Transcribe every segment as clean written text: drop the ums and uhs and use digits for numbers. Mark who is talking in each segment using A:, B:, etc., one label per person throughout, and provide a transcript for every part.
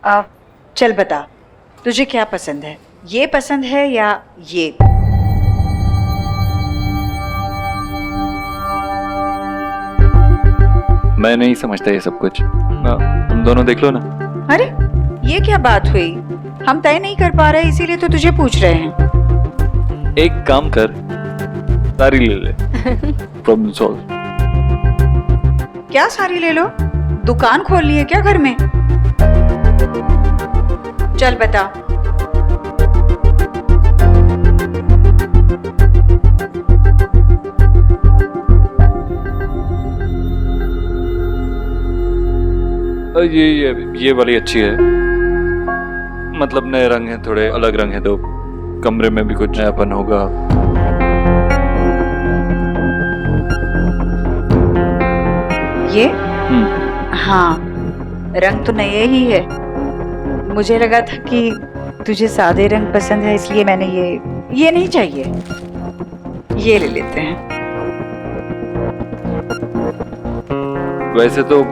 A: अब चल बता, तुझे क्या पसंद है? ये पसंद है या ये?
B: मैं नहीं समझता ये सब कुछ। तुम दोनों देख लो ना।
A: अरे ये क्या बात हुई? हम तय नहीं कर पा रहे इसीलिए तो तुझे पूछ रहे हैं।
B: एक काम कर, सारी ले ले। Problem solve.
A: क्या सारी ले लो? दुकान खोल ली है क्या घर में? चल बता।
B: ये वाली अच्छी है। मतलब नए रंग हैं, थोड़े अलग रंग हैं तो कमरे में भी कुछ नयापन होगा।
A: ये? हाँ, रंग तो नए ही है। मुझे लगा था कि तुझे सादे रंग पसंद है इसलिए मैंने ये नहीं चाहिए, ये ले लेते हैं।
B: वैसे तो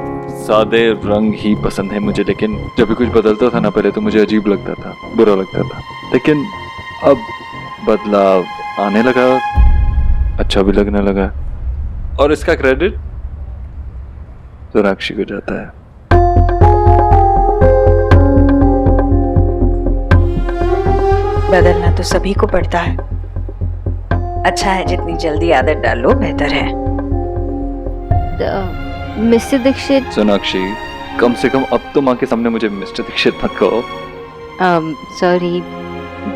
B: सादे रंग ही पसंद है मुझे, लेकिन जब भी कुछ बदलता था ना पहले तो मुझे अजीब लगता था, बुरा लगता था, लेकिन अब बदलाव आने लगा, अच्छा भी लगने लगा। और इसका क्रेडिट सोनाक्षी को जाता है।
A: बदलना तो सभी को पड़ता है। अच्छा है जितनी जल्दी आदत डाल लो बेहतर है।
C: मिस्टर दीक्षित।
B: सोनाक्षी, कम से कम अब तो माँ के सामने मुझे मिस्टर दीक्षित मत कहो।
C: सॉरी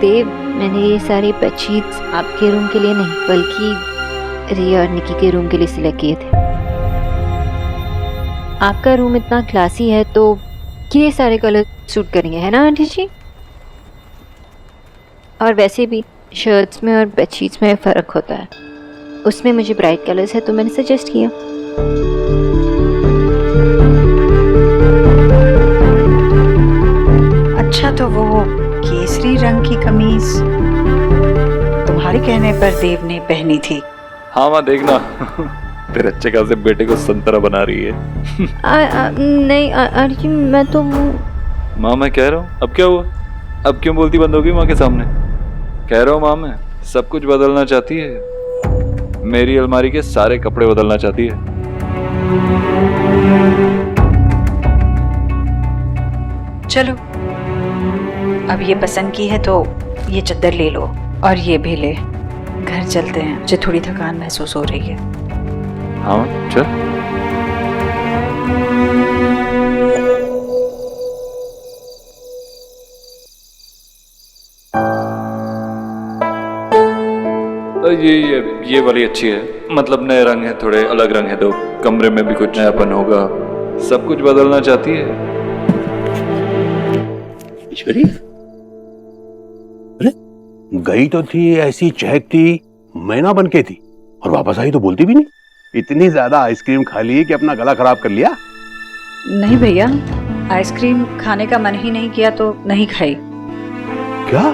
C: देव, मैंने ये सारे बेडशीट्स आपके रूम के लिए नहीं बल्कि रिया और निकी के रूम के लिए सिलेक्ट किए थे। आपका रूम इतना क्लासी है तो ये सारे कलर सूट करेंगे, है ना आंटी जी? और वैसे भी शर्ट्स में और बेडशीट्स में फ़र्क होता है, उसमें मुझे ब्राइट कलर्स है तो मैंने सजेस्ट किया।
A: अच्छा तो वो केसरी रंग की कमीज तुम्हारे कहने पर देव ने पहनी थी।
B: हाँ माँ देखना तेरे अच्छे खासे बेटे को संतरा बना रही है।
C: नहीं आंटी मैं तो
B: माँ मैं कह रहा हूँ, अब क्या हुआ? अब क्यों बोलती बंद होगी माँ के सामने? कह रहा हूँ माँ मैं सब कुछ बदलना चाहती है, मेरी अलमारी के सारे कपड़े बदलना चाहती है।
A: चलो अब ये पसंद की है तो ये चद्दर ले लो और ये भी ले। घर चलते हैं, मुझे थोड़ी थकान महसूस हो रही है।
B: हाँ चल। ये वाली अच्छी है। मतलब नए रंग हैं, थोड़े अलग रंग हैं तो कमरे में भी कुछ नयापन होगा। सब कुछ बदलना चाहती है।
D: ईश्वरी, अरे गई तो थी ऐसी चहकती मैना बन के थी और वापस आई तो बोलती भी नहीं। इतनी ज्यादा आइसक्रीम खा ली कि अपना गला खराब कर लिया?
A: नहीं भैया, आइसक्रीम खाने का मन ही नहीं किया तो नहीं खाई।
D: क्या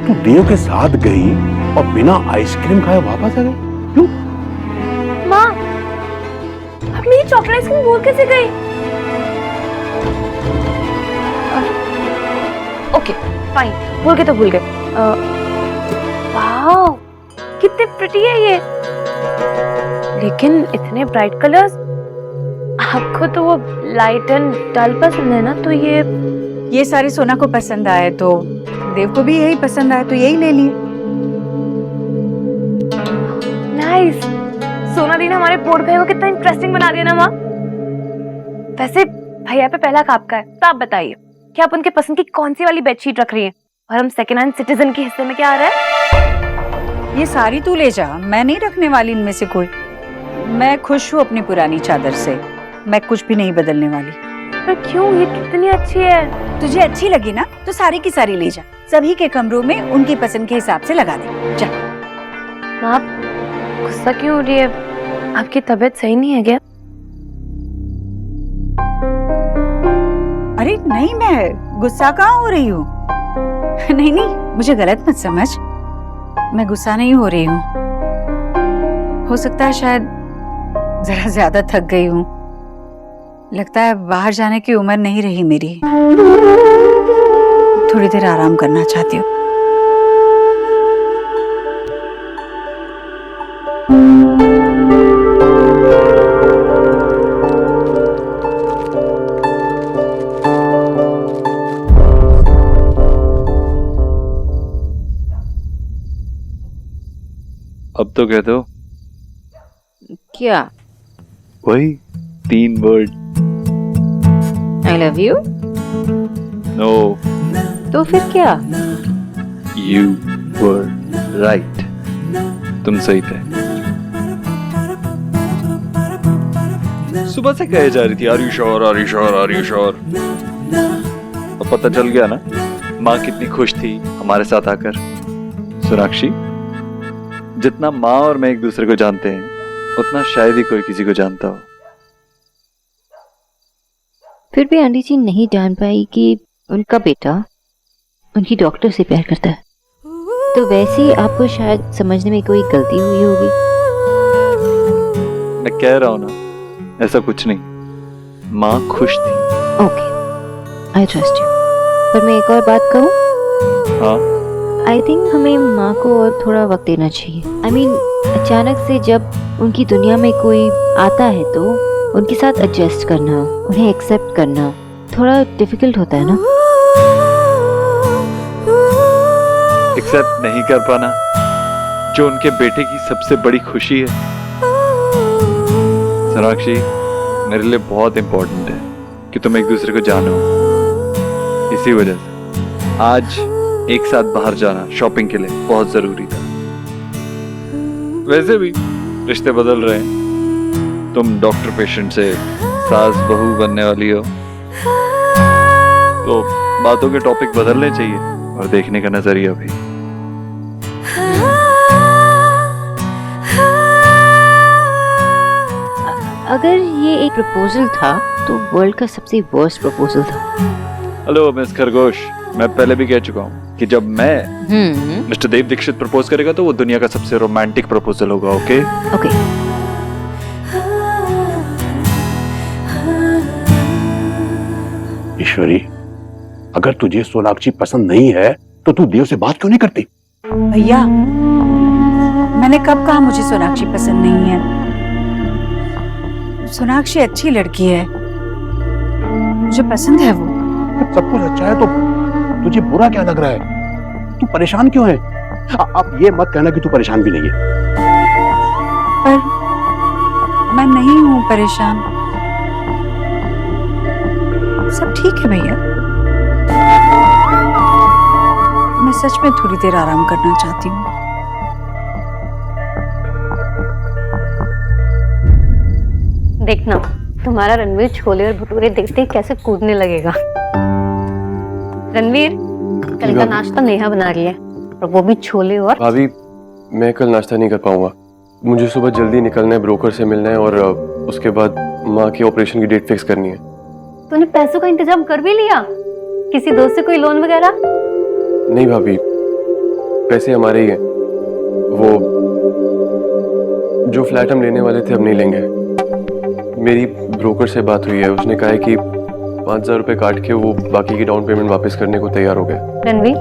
D: तू देव के साथ गई और बिना आइसक्रीम खाए वापस आ गई? क्यों?
C: माँ, अब मेरी चॉकलेट आइसक्रीम भूल कैसे गई? ओके फाइन, भूल गए तो भूल गए। वाओ कितने प्रिटी है ये, लेकिन इतने ब्राइट कलर्स। आपको तो वो लाइट एंड डल पसंद है ना, तो ये
A: सारी सोना को पसंद आए तो देव को भी यही पसंद आए तो यही ले लिए।
C: नाइस। सोना दी ने हमारे पोर्ट भाई को कितना इंटरेस्टिंग बना दिया ना माँ। वैसे भैया पे पहला काम का है तो आप बताइए कि आप उनके पसंद की कौन सी वाली बेडशीट रख रही हैं और हम सेकंड हैंड सिटीजन के हिस्से में क्या आ रहा है?
A: ये सारी तू ले जा, मैं नहीं रखने वाली इनमें से कोई। मैं खुश हूँ अपनी पुरानी चादर से, मैं कुछ भी नहीं बदलने वाली।
C: पर क्यों, ये कितनी अच्छी है।
A: तुझे अच्छी लगी ना तो सारी की सारी ले जा, सभी के कमरों में उनकी पसंद के हिसाब से लगा दे। जा।
C: माँ गुस्सा क्यों हो रही है? आपकी तबीयत सही नहीं है क्या?
A: अरे नहीं, मैं गुस्सा कहाँ हो रही हूँ। नहीं नहीं, मुझे गलत मत समझ, मैं गुस्सा नहीं हो रही हूँ। हो सकता है शायद जरा ज्यादा थक गई हूँ। लगता है बाहर जाने की उम्र नहीं रही मेरी। थोड़ी देर आराम करना चाहती हूँ।
B: अब तो कह दो
A: क्या?
B: वही 3 word.
A: I love you.
B: No,
A: तो फिर क्या?
B: You were right. तुम सही थे। सुबह से कहे जा रही थी are you sure, are you sure, are you sure. अब पता चल गया ना माँ कितनी खुश थी हमारे साथ आकर। सोनाक्षी, जितना माँ और मैं एक दूसरे को जानते हैं उतना शायद ही कोई किसी को जानता हो।
E: फिर भी आंटी जी नहीं जान पाई कि उनका बेटा उनकी डॉक्टर से प्यार करता है, तो वैसे ही आपको शायद समझने में कोई गलती हुई होगी।
B: मैं कह रहा हूं ना, ऐसा कुछ नहीं। माँ खुश थी।
E: Okay, I trust you. पर मैं एक और बात कहूँ,
B: हाँ,
E: आई थिंक हमें माँ को और थोड़ा वक्त देना चाहिए। आई मीन, अचानक से जब उनकी दुनिया में कोई आता है तो उनके साथ एडजस्ट करना, उन्हें एक्सेप्ट करना थोड़ा डिफिकल्ट होता है ना।
B: एक्सेप्ट नहीं कर पाना जो उनके बेटे की सबसे बड़ी खुशी है। सोनाक्षी, मेरे लिए बहुत इंपॉर्टेंट है कि तुम एक दूसरे को जानो। इसी वजह से आज एक साथ बाहर जाना शॉपिंग के लिए बहुत जरूरी था। वैसे भी रिश्ते बदल रहे हैं। तुम डॉक्टर पेशेंट से सास बहू बनने वाली हो, तो बातों के टॉपिक बदलने चाहिए और देखने का नजरिया भी।
E: अगर ये एक प्रपोजल था तो वर्ल्ड का सबसे वर्स्ट प्रपोजल था।
B: हेलो मिस खरगोश, मैं पहले भी कह चुका हूँ कि जब मैं मिस्टर देव दीक्षित प्रपोज करेगा तो वो दुनिया का सबसे रोमांटिक प्रपोजल होगा। Okay
E: okay.
D: ईश्वरी, अगर तुझे सोनाक्षी पसंद नहीं है तो तू देव से बात क्यों नहीं करती?
A: भैया, मैंने कब कहा मुझे सोनाक्षी पसंद नहीं है? सोनाक्षी अच्छी लड़की है, मुझे पसंद है वो।
D: सब कुछ अच्छा है तो तुझे बुरा क्या लग रहा है? तू परेशान क्यों है? अब ये मत कहना कि तू परेशान भी नहीं है।
A: पर मैं नहीं हूं परेशान, सब ठीक है भैया। मैं सच में थोड़ी देर आराम करना चाहती हूँ।
C: देखना तुम्हारा रणवीर छोले और भटूरे देखते ही कैसे कूदने लगेगा। रणवीर, कल का नाश्ता नेहा बना रही है, और वो भी छोले और।
F: भाभी, मैं कल नाश्ता नहीं कर पाऊंगा। मुझे सुबह जल्दी निकलना है, ब्रोकर से मिलना है और उसके बाद माँ की ऑपरेशन की डेट फिक्स करनी है।
C: तूने पैसों का इंतजाम कर भी लिया? किसी दोस्त से कोई लोन वगैरह?
F: नहीं भाभी, पैसे हमारे ही हैं। वो जो फ्लैट हम लेने वाले थे अब नहीं लेंगे। मेरी ब्रोकर से बात हुई है, उसने कहा है कि 5,000 रुपए काट के वो बाकी की डाउन पेमेंट वापस करने को तैयार हो गए।
C: रणवीर,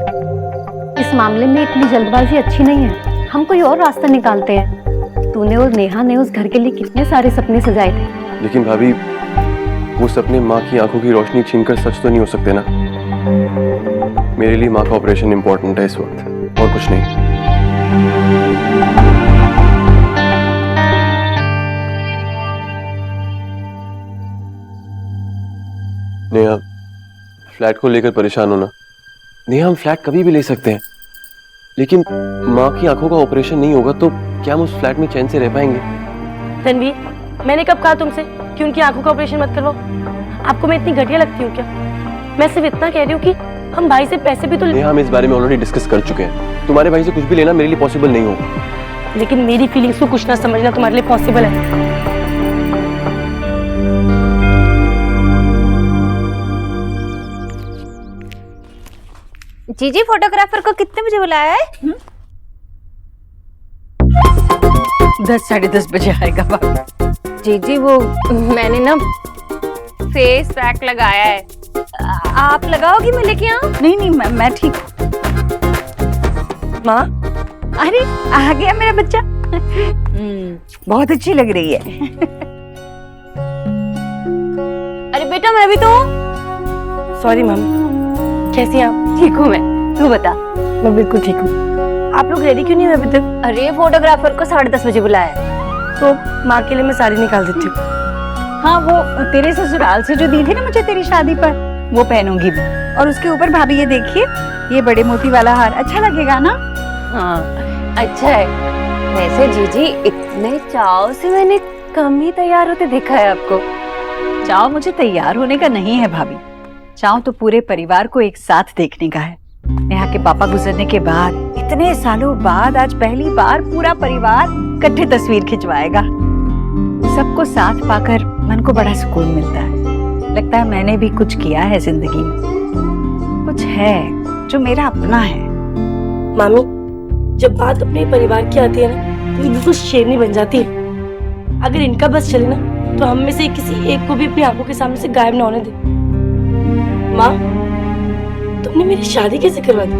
C: इस मामले में इतनी जल्दबाजी अच्छी नहीं है, हम कोई और रास्ता निकालते हैं। तूने और नेहा ने उस घर के लिए कितने सारे सपने सजाए थे।
F: लेकिन भाभी, वो सपने माँ की आंखों की रोशनी छीनकर सच तो नहीं हो सकते ना। मेरे लिए माँ का ऑपरेशन इंपॉर्टेंट है इस वक्त, और कुछ नहीं। नेहा, फ्लैट को लेकर परेशान होना। नेहा, हम फ्लैट कभी भी ले सकते हैं, लेकिन माँ की आंखों का ऑपरेशन नहीं होगा तो क्या हम उस फ्लैट में चैन से रह पाएंगे?
G: रणवीर, मैंने कब कहा तुमसे कि उनकी आंखों का ऑपरेशन मत करवाओ? आपको मैं इतनी घटिया लगती हूँ क्या? मैं सिर्फ इतना कह रही हूँ कि हम भाई से पैसे भी तो
F: नेहा, हम इस बारे में ऑलरेडी डिस्कस कर चुके हैं। तुम्हारे भाई से कुछ भी लेना मेरे लिए पॉसिबल नहीं होगा।
G: लेकिन मेरी फीलिंग्स को कुछ ना समझना तुम्हारे लिए पॉसिबल है।
H: जीजी, फोटोग्राफर को कितने बजे बुलाया है?
A: 10 साढ़े 10 बजे आएगा बाबा।
G: जीजी, वो मैंने ना
C: फेस पैक लगाया है। आप लगाओगी, मैं लेके आऊं?
A: नहीं नहीं, मैं ठीक हूँ।
G: माँ,
A: अरे आ गया मेरा बच्चा। बहुत अच्छी लग रही है।
C: अरे बेटा मैं भी तो
G: सॉरी मम्मी, कैसी हैं आप?
C: ठीक हूँ मैं, तू बता।
G: मैं बिल्कुल ठीक हूँ। आप लोग रेडी क्यों नहीं हुए अभी तक?
C: अरे फोटोग्राफर को 10:30 बजे बुलाया है।
G: तो माँ के लिए मैं साड़ी निकाल देती हूँ।
A: हाँ, वो तेरे ससुराल से जो दी थी ना मुझे तेरी शादी पर, वो पहनूंगी मैं। और उसके ऊपर भाभी ये देखिए, ये बड़े मोती वाला हार अच्छा लगेगा ना?
C: हाँ अच्छा है। वैसे जीजी इतने चाव से मैंने कम ही तैयार होते देखा है आपको।
A: चाव मुझे तैयार होने का नहीं है भाभी, चाव तो पूरे परिवार को एक साथ देखने का है। नेहा के पापा गुजरने के बाद, इतने सालों बाद आज पहली बार पूरा परिवार इकट्ठे तस्वीर खिंचवाएगा। सबको साथ पाकर मन को बड़ा सुकून मिलता है। लगता है मैंने भी कुछ किया है जिंदगी में, कुछ है जो मेरा अपना है।
G: मामी, जब बात अपने परिवार की आती है ना, तो ये बिल्कुल शेरनी बन जाती है। अगर इनका बस चले ना, तो हम में से किसी एक को भी अपनी आंखों के सामने से गायब ना होने दे। माँ, तुमने मेरी शादी कैसे करवा दी?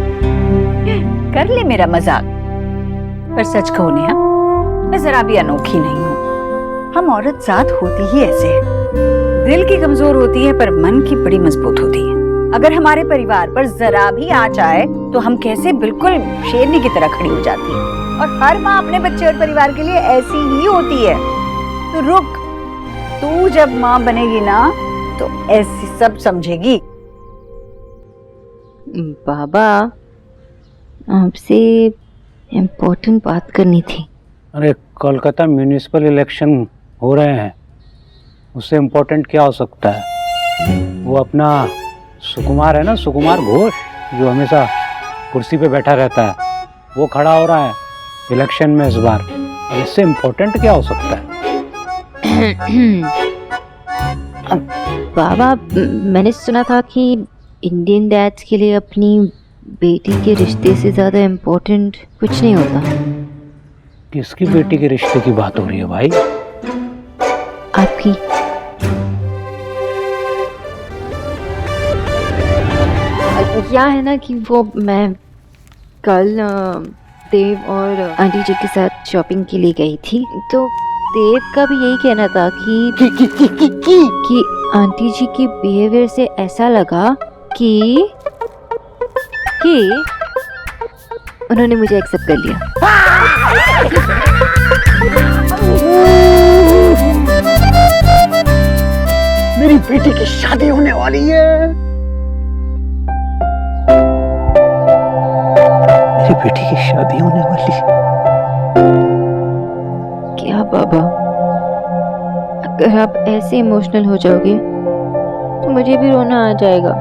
A: कर ले मेरा मजाक, पर सच कहो नेहा, मैं जरा भी अनोखी नहीं हूँ। हम औरत जात होती ही ऐसे है, दिल की कमजोर होती है पर मन की बड़ी मजबूत होती है। अगर हमारे परिवार पर जरा भी आँच आए तो हम कैसे बिल्कुल शेरनी की तरह खड़ी हो जाती है। और हर माँ अपने बच्चे और परिवार के लिए ऐसी ही होती है। तो रुक, तू जब माँ बनेगी ना तो ऐसी सब समझेगी।
E: बाबा, आपसे इम्पोर्टेंट बात करनी थी।
I: अरे कोलकाता म्यूनिसिपल इलेक्शन हो रहे हैं, उससे इम्पोर्टेंट क्या हो सकता है? वो अपना सुकुमार है ना, सुकुमार घोष, जो हमेशा कुर्सी पे बैठा रहता है, वो खड़ा हो रहा है इलेक्शन में इस बार। इससे इम्पोर्टेंट क्या हो सकता है?
E: बाबा, मैंने सुना था कि इंडियन डैड्स के लिए अपनी बेटी के रिश्ते से ज़्यादा इम्पोर्टेंट कुछ नहीं होता।
I: किसकी बेटी के रिश्ते की बात हो रही है भाई?
E: आपकी। क्या है ना कि वो मैं कल देव और आंटी जी के साथ शॉपिंग के लिए गई थी, तो देव का भी यही कहना था कि आंटी जी के बिहेवियर से ऐसा लगा कि उन्होंने मुझे एक्सेप्ट कर लिया।
I: मेरी बेटी की शादी होने वाली है। मेरी बेटी की शादी होने वाली है।
E: क्या बाबा, अगर आप ऐसे इमोशनल हो जाओगे तो मुझे भी रोना आ जाएगा।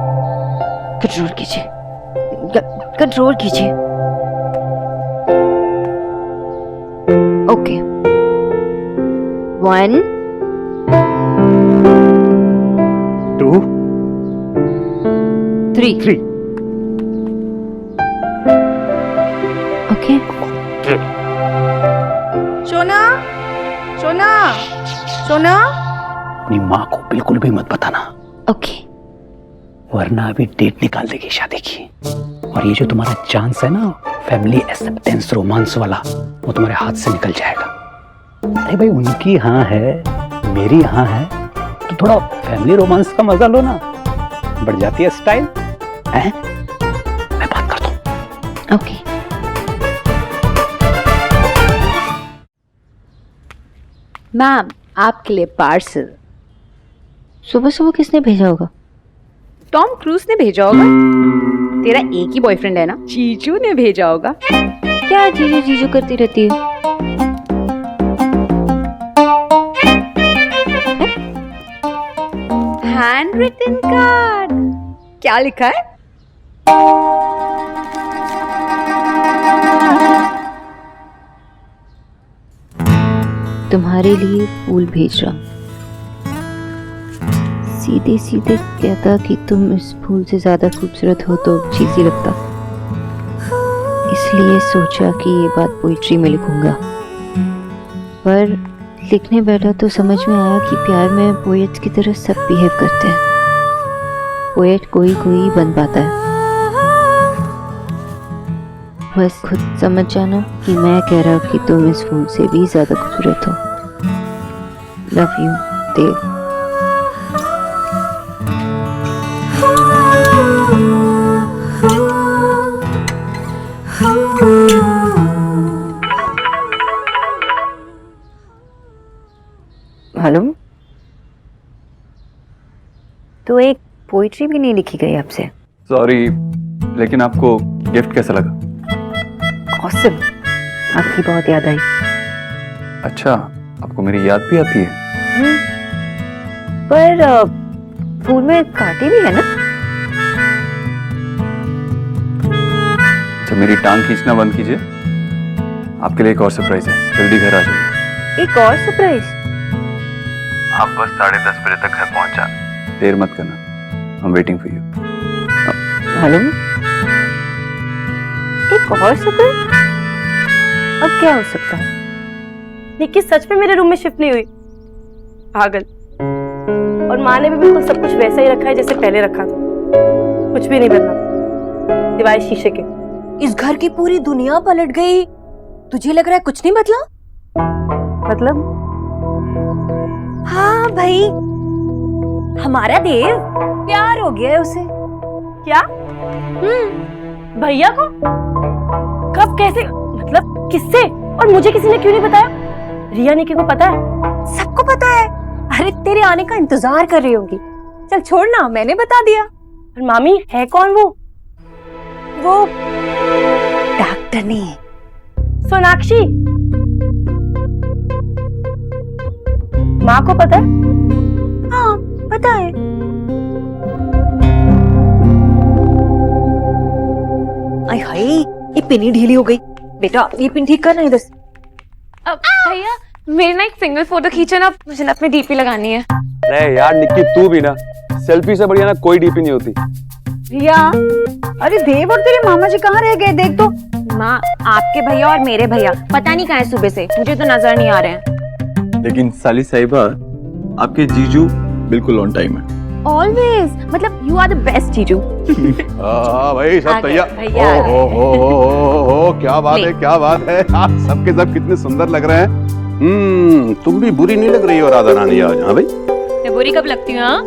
E: कंट्रोल कीजिए, कंट्रोल कीजिए। Okay, 1
I: 2
E: 3 okay.
H: सोना, सोना, सोना।
I: अपनी माँ को बिल्कुल भी मत बताना,
E: ओके।
I: वरना अभी डेट निकाल देगी शादी की। और ये जो तुम्हारा चांस है ना फैमिली एक्सेप्टेंस रोमांस वाला, वो तुम्हारे हाथ से निकल जाएगा। अरे भाई, उनकी हाँ है, मेरी हाँ है, तो थोड़ा फैमिली रोमांस का मजा लो ना, बढ़ जाती है स्टाइल है। मैं बात करता हूँ।
E: ओके।
A: मैम, आपके लिए पार्सल।
E: सुबह सुबह किसने भेजा होगा?
H: टॉम क्रूज ने भेजा होगा। तेरा एक ही बॉयफ्रेंड है ना, जीजू ने भेजा होगा।
E: क्या जीजू जीजू करती रहती है?
H: Handwritten card. क्या लिखा है?
E: तुम्हारे लिए फूल भेज रहा हूं। सीधे सीधे कहता कि तुम इस फूल से ज्यादा खूबसूरत हो तो चीज़ी लगता, इसलिए सोचा कि ये बात पोइट्री में लिखूंगा, पर लिखने बैठा तो समझ में आया कि प्यार में पोएट की तरह सब बिहेव करते हैं। पोएट कोई कोई बन पाता है। बस खुद समझ जाना कि मैं कह रहा हूँ कि तुम इस फूल से भी ज्यादा खूबसूरत हो। Love you Dev. हेलो, तो एक पोइट्री भी नहीं लिखी गई आपसे?
B: सॉरी, लेकिन आपको गिफ्ट कैसा लगा?
E: ऑसम, आपकी बहुत याद आई।
B: अच्छा, आपको मेरी याद भी आती है?
E: पर फूल में कांटे भी है ना?
B: अच्छा, मेरी टांग खींचना बंद कीजिए। आपके लिए एक और सरप्राइज है, जल्दी घर आ जाइए।
E: एक और सरप्राइज?
B: आप बस 10:30 बजे तक घर पहुंच जाना, देर मत करना। I'm waiting for you.
E: Hello, एक और सरप्राइज? अब क्या हो सकता है?
G: निक्की सच में मेरे रूम में शिफ्ट नहीं हुई, पागल। और माँ ने भी बिल्कुल सब कुछ वैसा ही रखा है जैसे पहले रखा था, कुछ भी नहीं बदला, सिवाय शीशे के।
J: इस घर की पूरी दुनिया पलट गई, तुझे लग रहा है कुछ नहीं बदला?
G: मतलब?
J: हाँ भाई, हमारा देव प्यार हो गया है उसे।
G: क्या? भैया को? कब, कैसे, मतलब किससे? और मुझे किसी ने क्यों नहीं बताया? रिया निक्की को पता है?
J: सबको पता है। अरे तेरे आने का इंतजार कर रही होगी। चल छोड़ ना, मैंने बता दिया।
G: और मामी है कौन वो?
J: वो डॉक्टर नहीं है,
G: सोनाक्षी। माँ को पता है?
J: हाँ पता है। आई हाय, ये पिन ही ढीली हो गई। बेटा ये पिन ठीक करना इधर से।
C: अब भैया मेरे ना एक सिंगल फोटो खींचो ना, मुझे ना अपनी डीपी लगानी है।
F: अरे यार निक्की, तू भी ना, सेल्फी से बढ़िया ना कोई डीपी नहीं होती।
A: रिया, अरे देव और तेरे मामा जी कहाँ रह गए? देख तो।
C: माँ, आपके भैया और मेरे भैया पता नहीं कहाँ है सुबह से, मुझे तो नजर नहीं आ रहे हैं।
B: लेकिन साली साहिबा, आपके जीजू बिल्कुल ऑन टाइम है।
C: ऑलवेज, मतलब यू आर द बेस्ट जीजू।
D: हाँ भाई, सब तैयार।
A: भैया आ गए।
D: ओ, क्या बात है, क्या बात है। आप सबके सब कितने सुंदर लग रहे हैं। तुम भी बुरी नहीं लग रही हो राधा रानी आज। हाँ भाई,
C: मैं बुरी कब लगती हूँ? हाँ?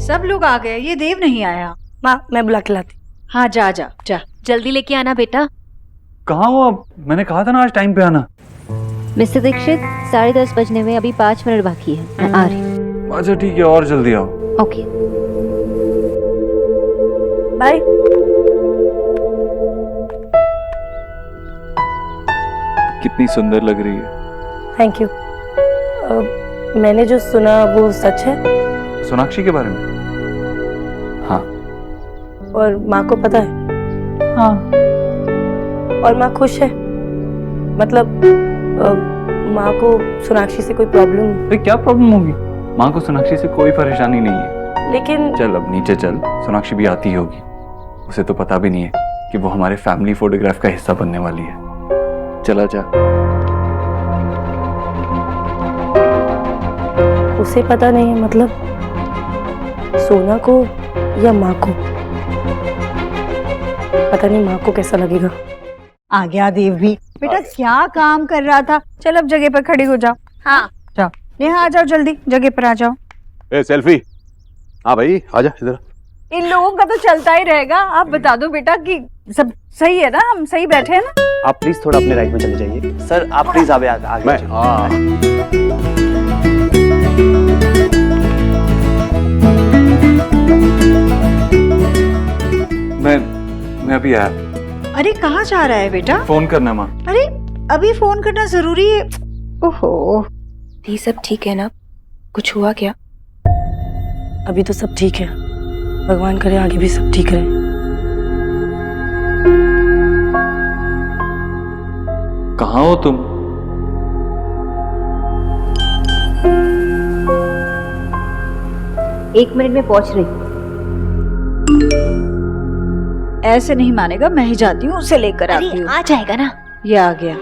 A: सब लोग आ गए, ये देव नहीं आया।
G: माँ मैं बुला के लाती।
A: हाँ जा जा जा।
C: जल्दी लेके आना बेटा।
B: कहाँ हो आप? मैंने कहा था ना आज टाइम पे आना।
E: मिस्टर दीक्षित, 10:30 बजने में अभी 5 मिनट बाकी है, मैं आ रही हूँ।
B: अच्छा ठीक है, और जल्दी आओ।
E: ओके।
G: बाय।
B: कितनी सुंदर लग रही है।
G: Thank you. मैंने जो सुना वो सच है?
B: सोनाक्षी के बारे में? हाँ।
G: और माँ को पता है?
B: हाँ।
G: और माँ खुश है? मतलब माँ को सोनाक्षी से कोई प्रॉब्लम?
B: अरे क्या प्रॉब्लम होगी? माँ को सोनाक्षी से कोई परेशानी नहीं है।
G: लेकिन
B: चल अब नीचे चल, सोनाक्षी भी आती होगी। उसे तो पता भी नहीं है कि वो हमारे फैमिली फोटोग्राफ का हिस्सा बनने वाली है। चला जा।
G: उसे पता नहीं है, मतलब सोना को या माँ को? पता नहीं माँ को कैसा लगेगा।
A: आ गया देव भी। बेटा क्या काम कर रहा था? चल अब जगह पर खड़ी हो जाओ।
C: हाँ
A: जाओ, नेहा आ जाओ, जल्दी जगह पर आ जाओ।
D: ए सेल्फी। हाँ भाई आजा इधर।
A: इन लोगों का तो चलता ही रहेगा। आप बता दो बेटा कि सब सही है ना, हम सही बैठे हैं ना?
K: आप प्लीज थोड़ा अपने राइट में चले जाइए। सर आप प्लीज आगे आगे
D: मैं
B: मैं अभी आया।
A: अरे कहाँ जा रहा है बेटा?
B: फोन करना माँ।
A: अरे अभी फोन करना जरूरी है? ओहो।
G: ये सब ठीक है ना? कुछ हुआ क्या? अभी तो सब ठीक है, भगवान करे आगे भी सब ठीक रहे।
B: कहाँ हो तुम?
E: एक मिनट में पहुंच रही।
A: ऐसे नहीं मानेगा, मैं ही जाती हूँ, उसे लेकर आती हूँ।
J: आ जाएगा ना।
A: ये आ गया।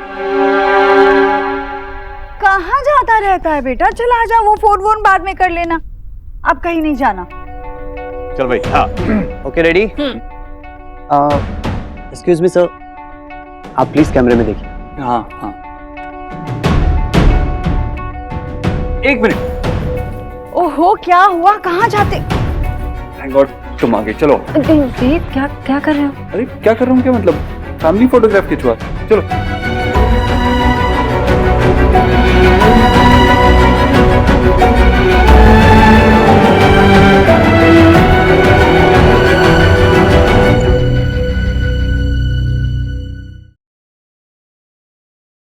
A: कहाँ जाता रहता है बेटा? चला जा, वो फोन वोन बाद में कर लेना, अब कहीं नहीं जाना।
D: चल भाई। हाँ
K: okay ready? Excuse me sir, आप प्लीज कैमरे में देखिए।
I: हाँ हाँ, एक मिनट।
A: ओहो, क्या हुआ? कहाँ जाते?
I: थैंक गॉड तुम आ गए। चलो।
C: देव क्या क्या कर रहे हो?
I: अरे क्या कर रहा हूँ, क्या मतलब? फैमिली फोटोग्राफ खिंचवा। चलो।